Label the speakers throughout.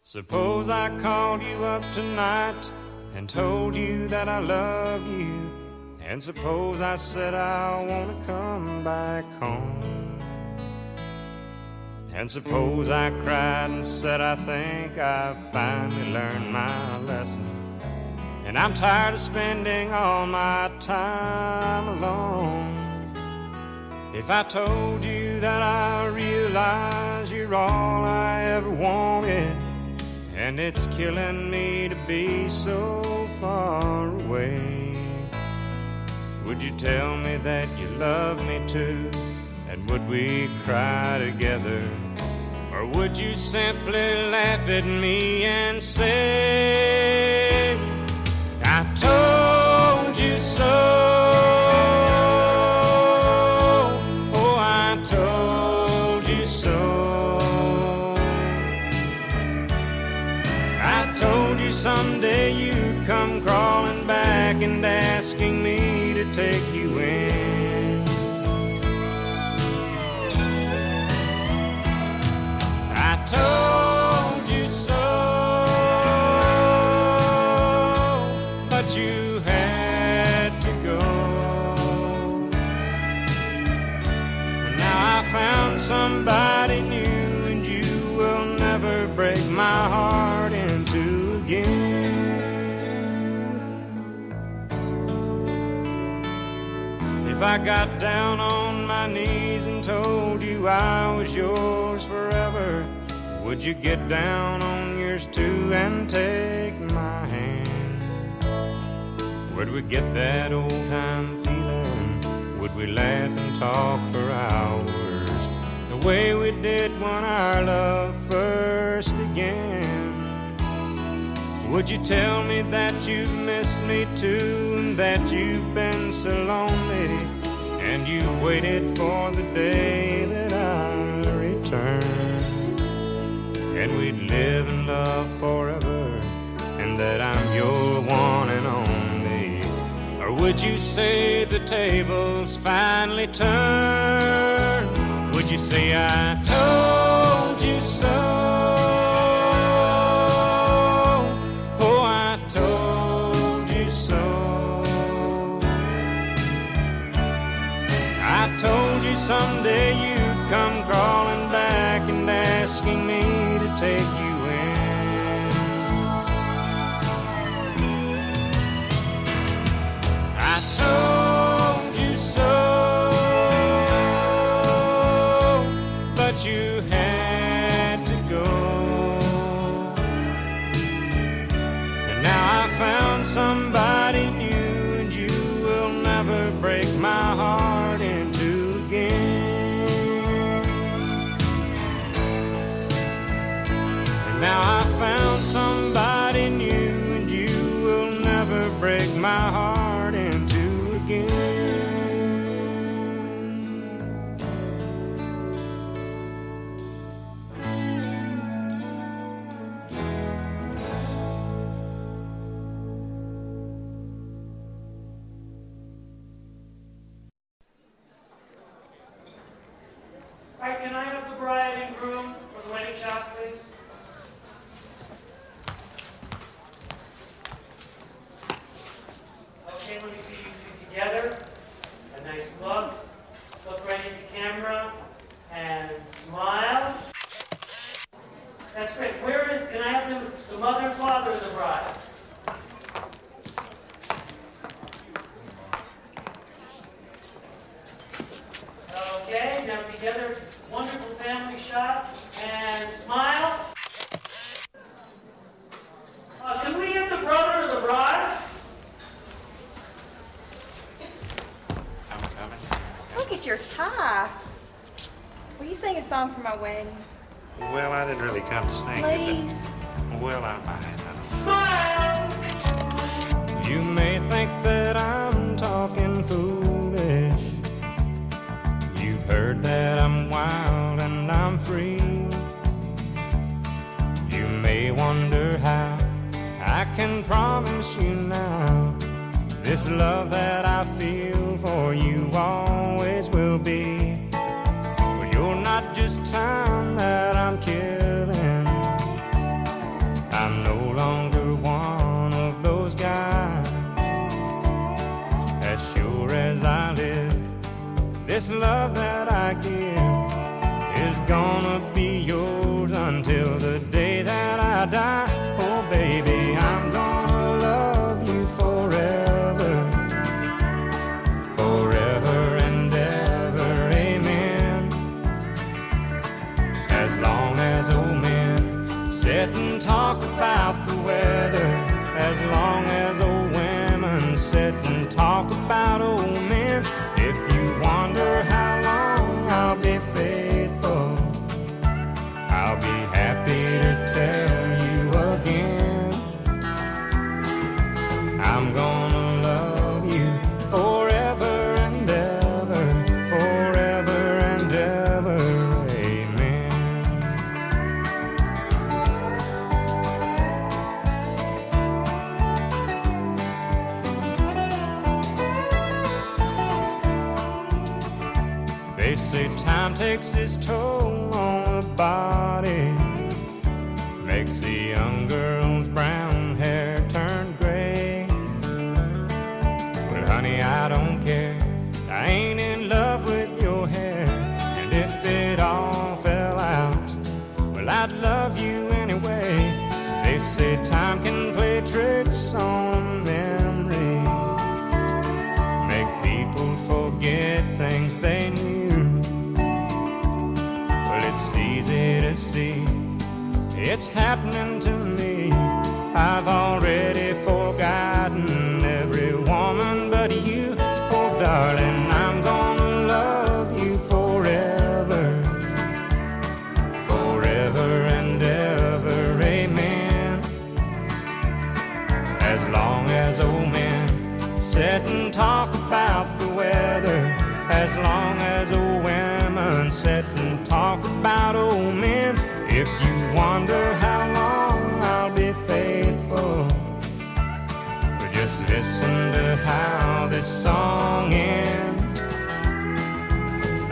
Speaker 1: Suppose I called you up tonight and told you that I love you, and suppose I said I want to come back home, and suppose I cried and said I think I've finally learned my lesson, and I'm tired of spending all my time alone. If I told you that I realize you're all I ever wanted, and it's killing me to be so far away, would you tell me that you love me too? And would we cry together? Or would you simply laugh at me and say, I told you so? Oh, I told you so. I told you someday you'd come crawling back and asking me to take you in. I told you so, but you had to go. Now I found somebody new, and you will never break my heart in two again. If I got down on my knees and told you I was yours forever, would you get down on yours too and take my hand? Would we get that old time feeling? Would we laugh and talk for hours, the way we did when our love first began? Would you tell me that you've missed me too, and that you've been so lonely, and you waited for the day that I returned, and we'd live in love forever, and that I'm your one and only? Or would you say the tables finally turned? Would you say I told you so? Oh, I told you so. I told you someday you'd come crawling back and asking me to take you in. I told you so, but you had to go. And now I found somebody new, and you will never break my heart in two again. Now I found somebody new, and you will never break my heart in two again.
Speaker 2: All right, can I have the bride and groom for the wedding shot, please? Okay, let me see you two together. A nice look. Look right into camera and smile. That's great. Can I have the mother and father of the bride? Okay, now together, wonderful family shot, and smile. Can we get the brother of the bride?
Speaker 1: I'm coming.
Speaker 3: Look at your tie. Will you sing a song for my wedding?
Speaker 1: Well, I didn't really come to sing.
Speaker 3: Please.
Speaker 1: Well, I might.
Speaker 2: Smile!
Speaker 1: You may think that I'm talking foolish. You've heard that I'm wild and I'm free. You may wonder how I can promise you now this love that I feel for you always will be. But you're not just time that I'm killing. until the day that I die. Oh baby, I'm gonna love you forever, forever and ever, amen. As long as old men sit and talk about the weather, as long as old women sit and talk about old men. If you wonder how long I'll be faithful, I'll be happy to tell you again. I'm gonna love you forever and ever, forever and ever, amen. They say time takes its toll on the body, makes the young girl's brown hair turn gray. Well, honey, I don't care. I ain't in love with your hair. And if it all fell out, well, I'd love you anyway. They say time can play tricks on memory, make people forget things they knew. It's easy to see, it's happening to me. I've already forgotten every woman but you. Oh darling, I'm gonna love you forever, forever and ever, amen. As long as old men sit and talk about the weather, as long as old women sit and talk about old men. If you wonder how long I'll be faithful, but just listen to how this song ends.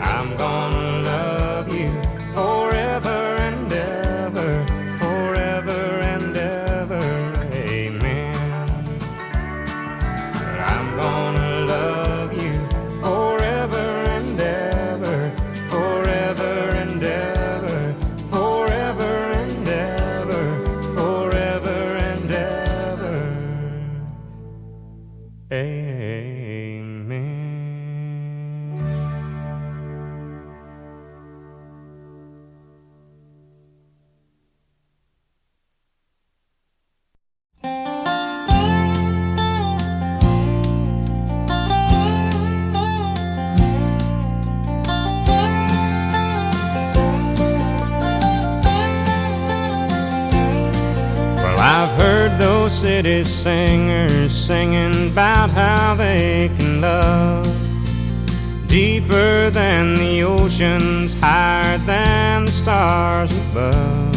Speaker 1: I'm gonna love you forever and ever, forever and ever, amen. I'm gonna love you forever and ever, forever and ever, forever and ever, forever and ever, amen. I've heard those city singers singing about how they can love deeper than the oceans, higher than the stars above.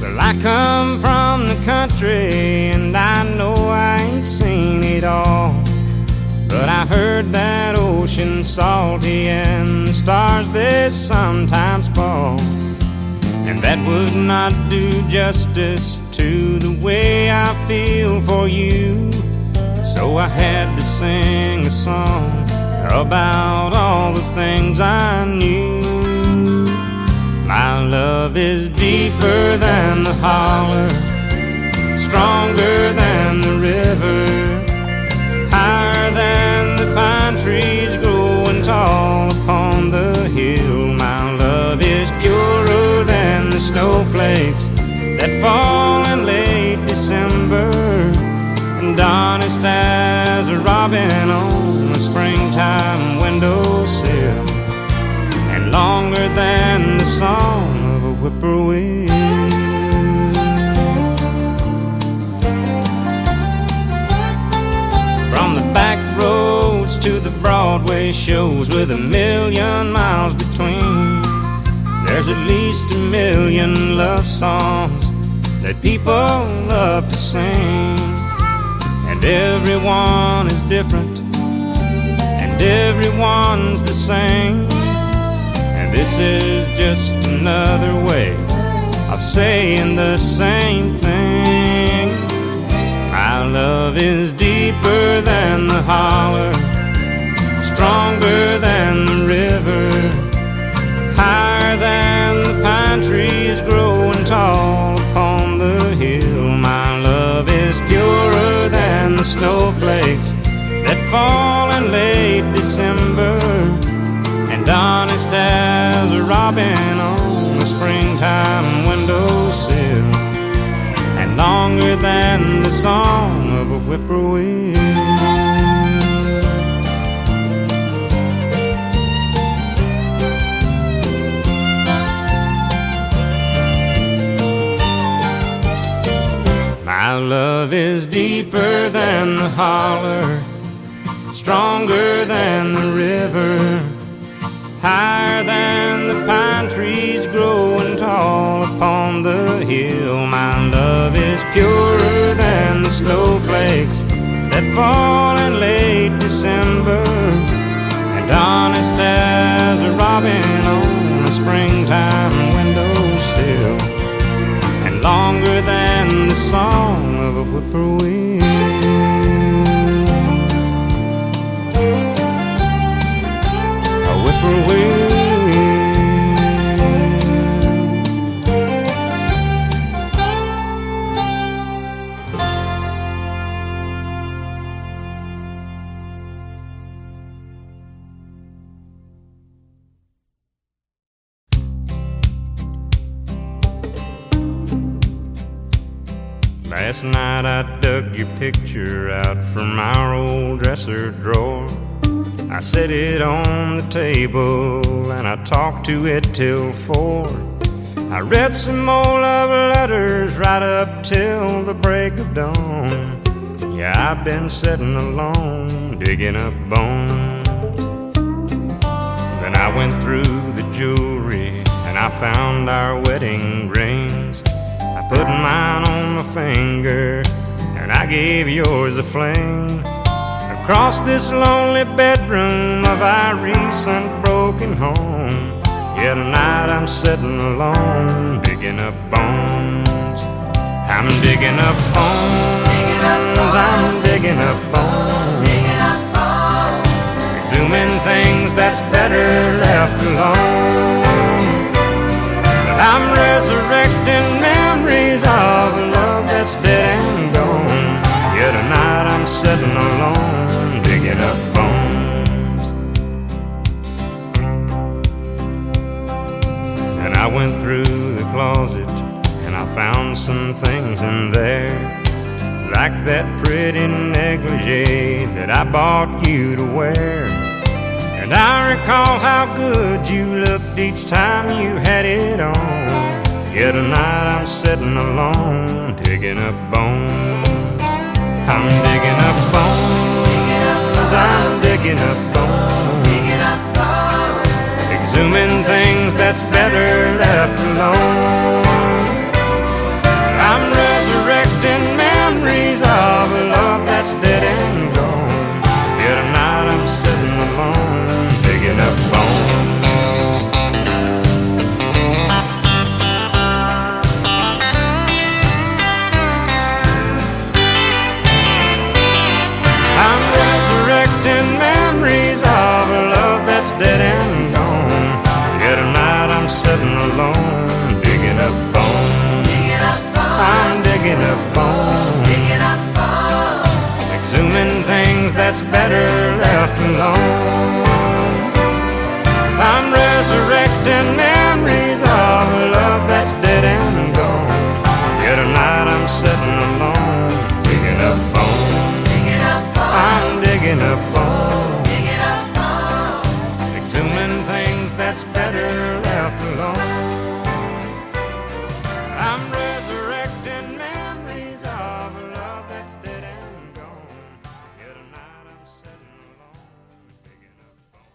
Speaker 1: Well, I come from the country and I know I ain't seen it all, but I heard that ocean's salty and the stars they sometimes fall. And that would not do justice to the way I feel for you. So I had to sing a song about all the things I knew. My love is deeper than the holler, stronger than the river, higher than the pine trees growing tall upon the hill. My love is purer than the snowflakes that fall in late December, and honest as a robin on a springtime windowsill, and longer than the song of a whippoorwill. From the back roads to the Broadway shows with 1,000,000 miles between, there's at least 1,000,000 love songs that people love to sing. And everyone is different, and everyone's the same. And this is just another way of saying the same thing. My love is deeper than the holler, stronger than the river, higher than the pine trees grow My love is deeper than the holler, stronger than the river, higher than the pine trees growing tall upon the hill. My love is purer than the snowflakes that fall in late December, and honest as a robin on a springtime windowsill, and longer than the song of a whippoorwill. A whippoorwill. Last night I dug your picture out from our old dresser drawer. I set it on the table and I talked to it till 4. I read some old love letters right up till the break of dawn. Yeah, I've been sitting alone, digging up bones. Then I went through the jewelry and I found our wedding rings. I put mine on my finger and I gave yours a fling. Across this lonely bedroom of our recent broken home, yeah, tonight I'm sitting alone, digging up bones. I'm digging up bones, I'm digging up bones, exhuming things that's better left alone. I'm resurrecting memories of a love that's dead and gone. Yeah, tonight I'm sitting alone, digging up bones. And I went through the closet and I found some things in there, like that pretty negligee that I bought you to wear. And I recall how good you looked each time you had it on. Yeah, tonight I'm sitting alone, digging up bones. I'm digging up bones, I'm digging up bones, exhuming things that's better left alone. I'm resurrecting memories of a love that's dead and gone. Yeah, tonight I'm sitting alone, digging up bones. I'm resurrecting memories of a love that's dead and gone. Yeah, tonight I'm sitting alone, digging up bones. I'm digging up bones, exhuming things that's better left alone. I'm resurrecting memories of a love that's dead and gone. Yeah, tonight I'm sitting alone, digging up bones. I'm digging up bones, exhuming things that's better left alone. I'm resurrecting memories of a love that's dead and gone. Yeah, tonight I'm sitting alone, digging up bones.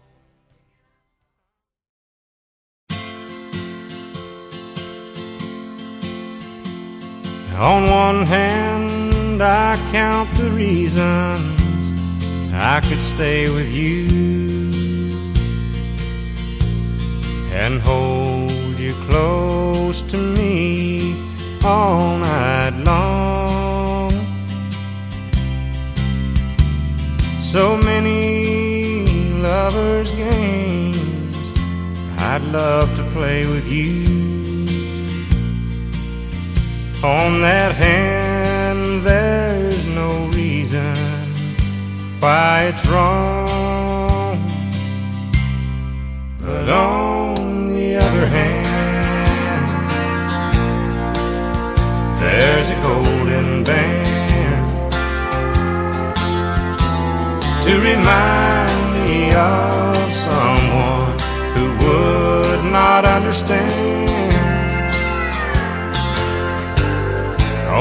Speaker 1: On one hand, I count the reasons I could stay with you and hold you close to me all night long. So many lovers' games I'd love to play with you. On that hand, there's no reason why it's wrong, but on the other hand, there's a golden band to remind me of someone who would not understand.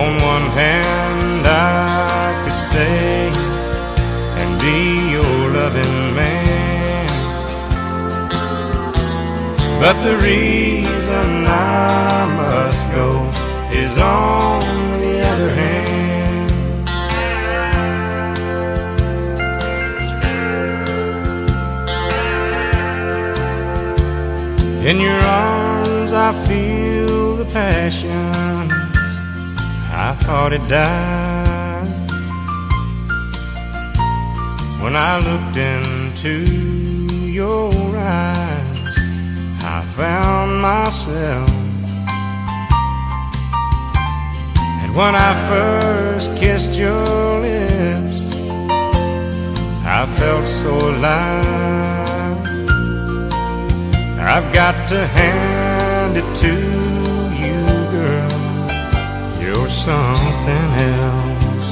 Speaker 1: On one hand, I could stay and be your loving man, but the reason I must go is on the other hand. In your arms I feel the passions I thought had died. When I looked into your eyes, I found myself. And when I first kissed your lips, I felt so alive. I've got to hand it to you, girl, you're something else.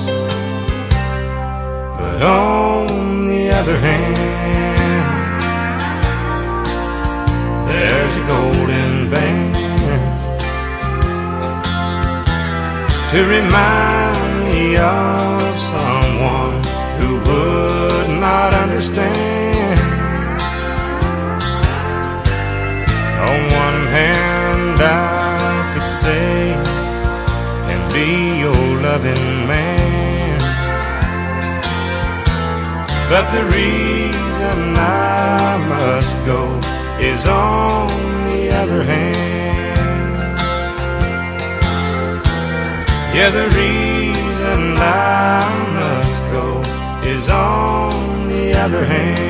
Speaker 1: But on the other hand, there's a golden band to remind me of someone who would not understand. On one hand, I could stay and be your loving man, but the reason I must go is on the other hand. Yeah, the reason I must go is on the other hand.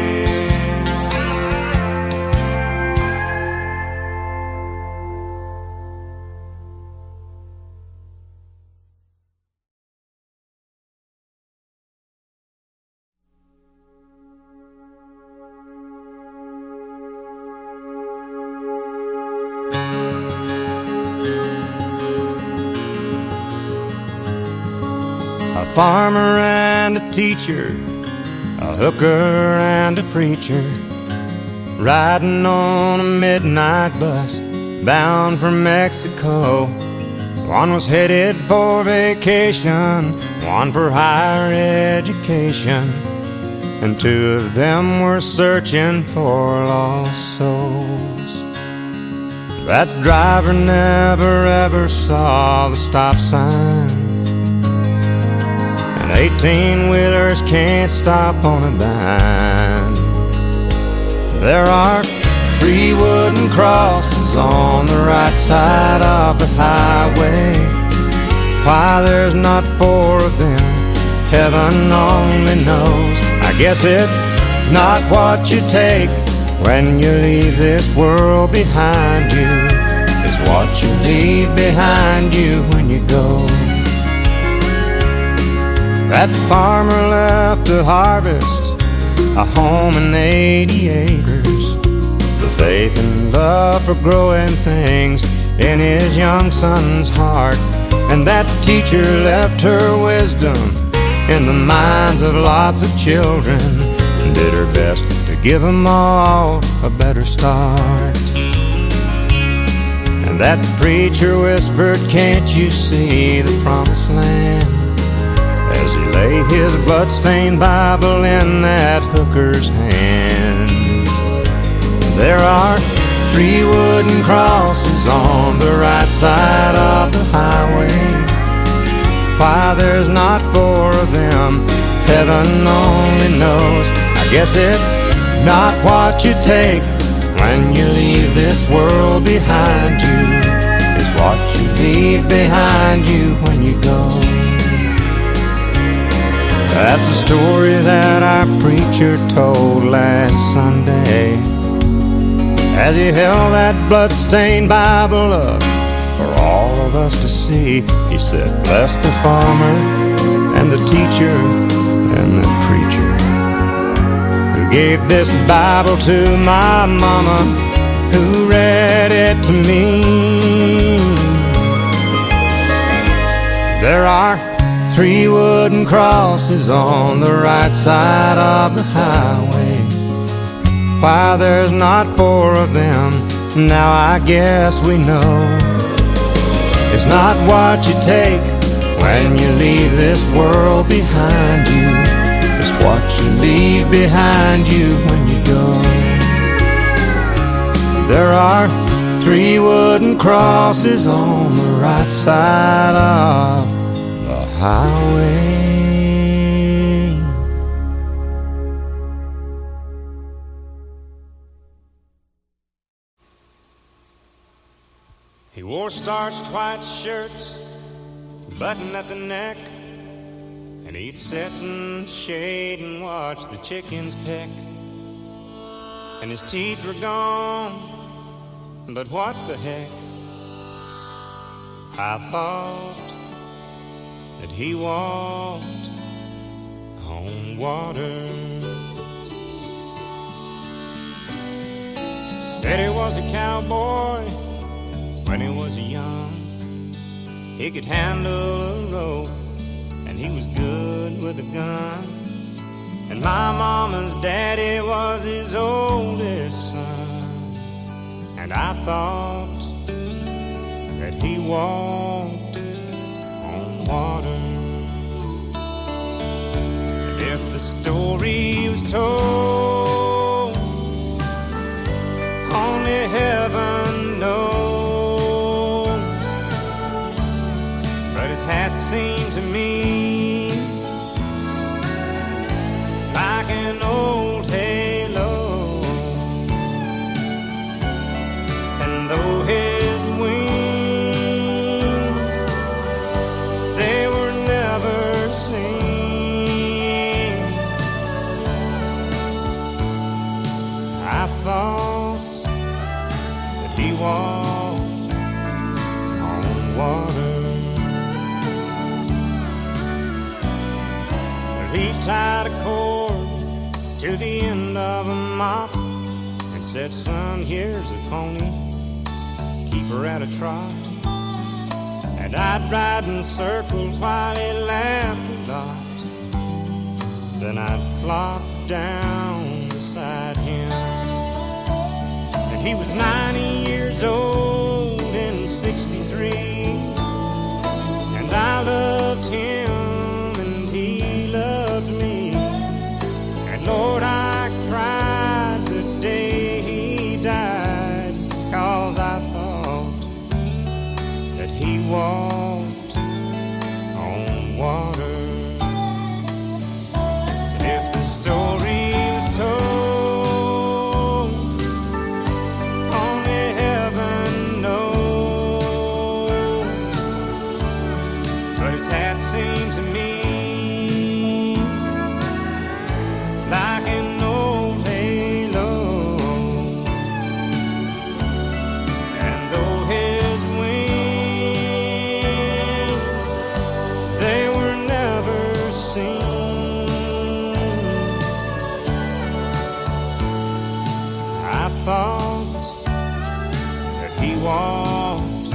Speaker 1: A farmer and a teacher, a hooker and a preacher, riding on a midnight bus bound for Mexico. One was headed for vacation, one for higher education, and two of them were searching for lost souls. That driver never ever saw the stop sign, and 18-wheelers can't stop on a dime. There are 3 wooden crosses on the right side of the highway. Why there's not 4 of them, heaven only knows. I guess it's not what you take when you leave this world behind you, it's what you leave behind you when you go. That farmer left to harvest a home and 80 acres, the faith and love for growing things in his young son's heart. And that teacher left her wisdom in the minds of lots of children, and did her best to give them all a better start. And that preacher whispered, "Can't you see the promised land?" as he lay his blood-stained Bible in that hooker's hand. There are 3 wooden crosses on the right side of the highway. Why there's not 4 of them, heaven only knows. I guess it's not what you take when you leave this world behind you, it's what you leave behind you when you go. That's the story that our preacher told last Sunday as he held that blood-stained Bible up for all of us to see. He said, "Bless the farmer and the teacher and the preacher who gave this Bible to my mama, who read it to me." There are 3 wooden crosses on the right side of the highway. Why there's not 4 of them, now I guess we know. It's not what you take when you leave this world behind you. It's what you leave behind you when you go. There are 3 wooden crosses on the right side of the highway. He wore starched white shirts, button at the neck, and he'd sit in the shade and watch the chickens peck. And his teeth were gone, but what the heck? I thought that he walked on water. Said he was a cowboy when he was young. He could handle a rope, and he was good with a gun. And my mama's daddy was his oldest son. And I thought that he walked on water. And if the story was told, only heaven knows. But his hat seemed to me like an old halo. And though his wings, they were never seen, I thought that he walked on water. He tied a cord to the end of a mop and said, son, here's a pony, keep her at a trot. And I'd ride in circles while he laughed a lot. Then I'd flop down beside him. And he was 90 years old in 63, and I loved him and he loved me. And Lord, I cried the day he died, 'cause I thought that he walked on water. And if the story was told, only heaven knows. But his hat seemed to me like an old halo. And though his wings, they were never seen, I thought that he walked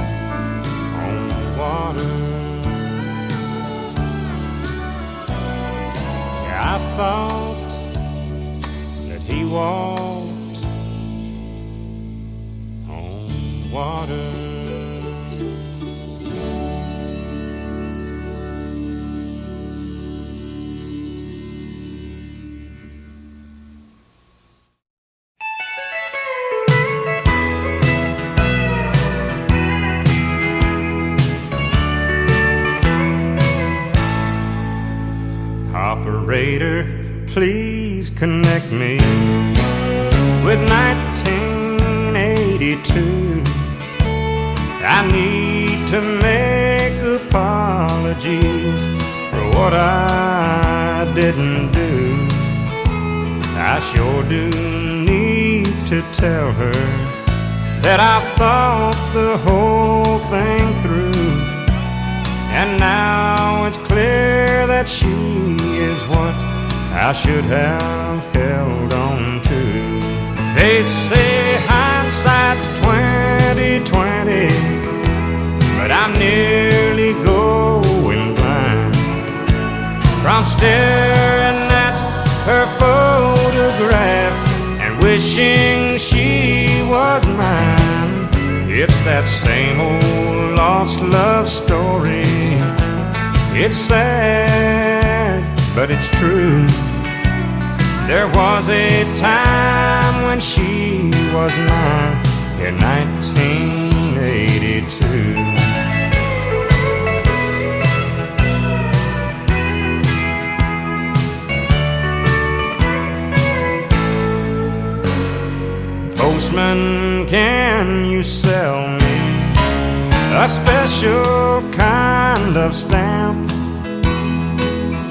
Speaker 1: on water. Yeah, I thought that he walked on water. Operator, please connect me with 1982. I need to make apologies for what I didn't do. I sure do need to tell her that I thought the whole thing through. And now it's clear that she is what I should have held on to. They say hindsight's 20/20, but I'm nearly going blind from staring at her photograph and wishing she was mine. It's that same old lost love story It's sad, but it's true. There was a time when she was mine in 1982. Postman, can you sell me a special kind of stamp?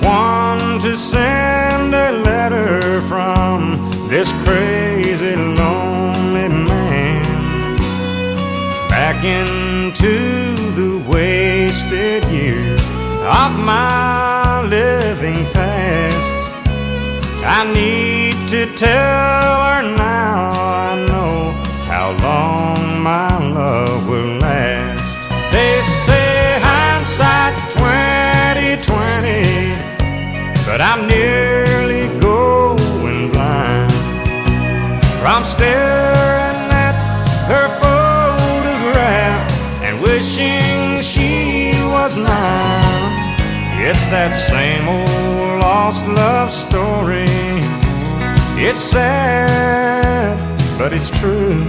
Speaker 1: One to send a letter from this crazy lonely man back into the wasted years of my living past. I need to tell her now I know how long my love will last. They say hindsight's 20/20, but I'm nearly going blind from staring at her photograph and wishing she was mine. It's that same old lost love story. It's sad, but it's true.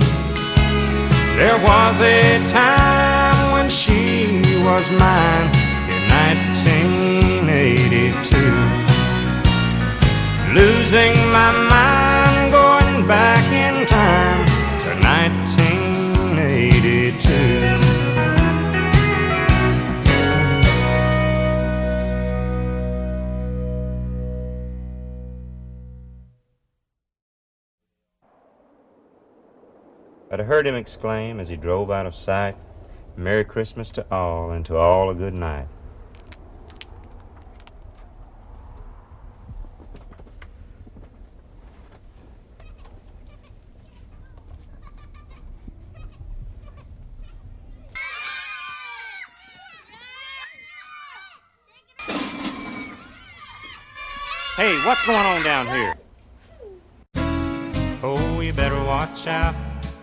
Speaker 1: There was a time when she was mine in 1982. Losing my mind, going back in time to 1982.
Speaker 4: But I heard him exclaim as he drove out of sight, "Merry Christmas to all, and to all a good night." Hey, what's going on down here?
Speaker 1: Oh, you better watch out.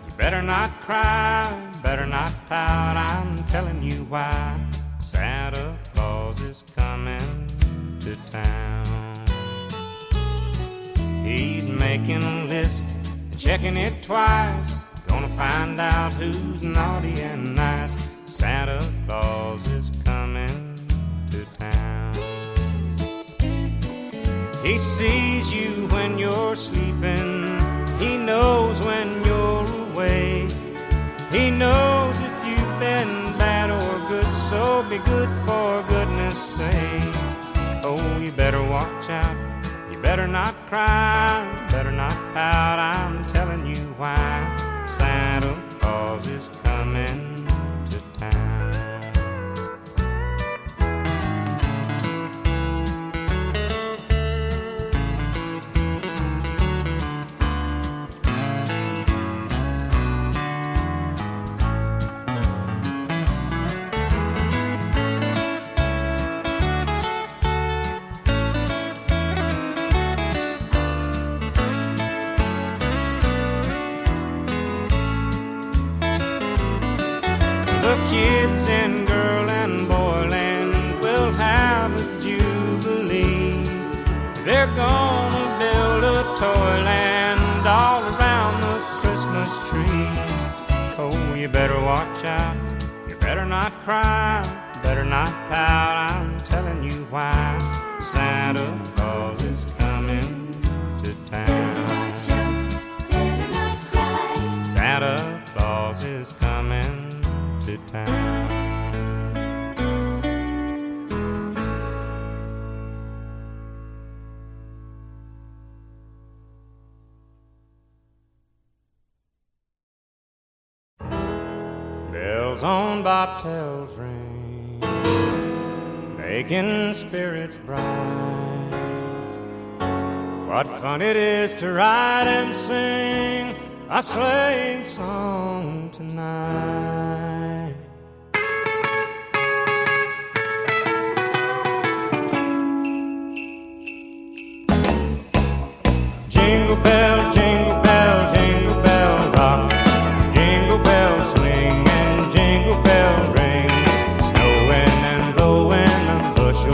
Speaker 1: You better not cry, better not pout. I'm telling you why. Santa Claus is coming to town. He's making a list and checking it twice. Gonna find out who's naughty and nice. Santa Claus is coming to town. He sees you when you're sleeping. He knows when you're away. He knows if you've been bad or good, so be good for goodness sake. Oh, you better watch out. You better not cry, better not pout. I'm telling you why. Santa Claus is coming to town. The kids in girl and boy land will have a jubilee. They're gonna build a toyland all around the Christmas tree. Oh, you better watch out. You better not cry, better not pout. I'm telling you why. Santa Claus is coming to town. Santa Claus is coming to town. Bells on bobtails ring, making spirits bright. What fun it is to ride and sing a sleighing song tonight. Jingle bells, jingle bells, jingle bell rock. Jingle bells swing and jingle bell ring. Snowing and blowing a bushel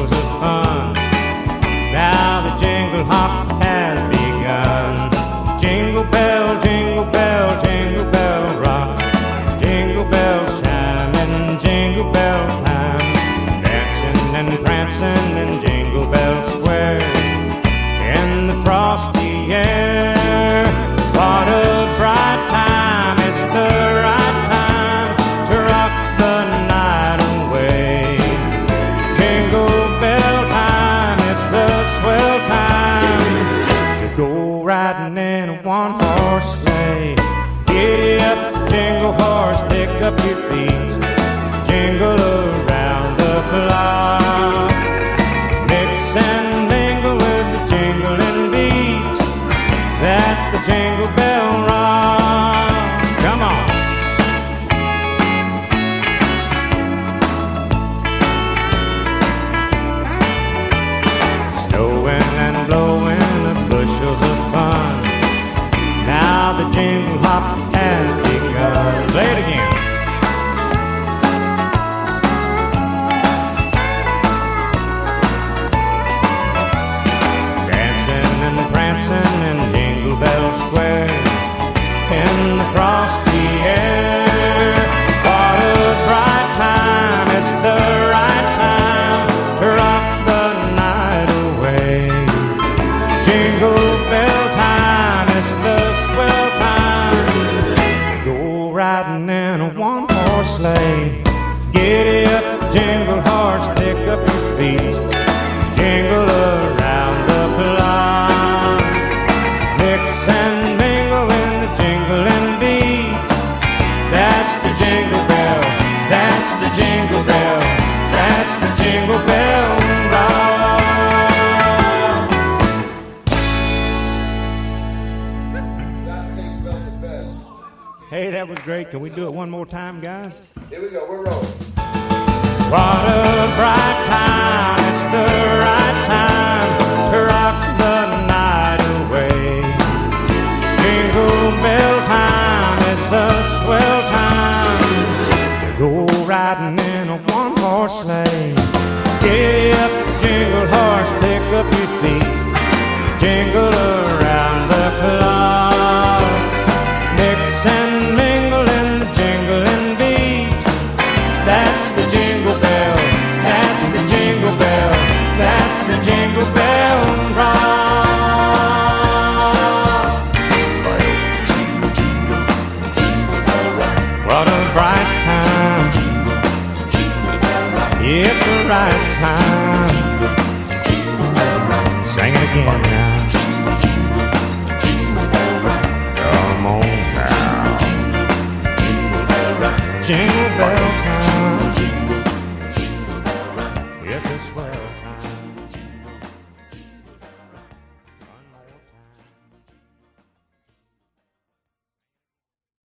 Speaker 1: That's the Jingle Bell Rock.
Speaker 4: Hey, that was great. Can we do it one more time, guys?
Speaker 5: Here we go, we're rolling.
Speaker 1: What a bright time, it's the right time to rock the night away. Jingle bell time, it's a swell time to go riding in a one-horse sleigh. Giddy up, jingle horse, pick up your feet, jingle around the clock. Mix and mingle in the jingling beat. That's the jingle bell, that's the jingle bell, that's the Jingle Bell Rock. Jingle, jingle, jingle bell rock. What a bright time, jingle, jingle bell rock. It's the right time, jingle, jingle bell rock. Sing it again now. Jingle, jingle, jingle bell rock. Come on now. Jingle, jingle bell rock. Jingle bell time.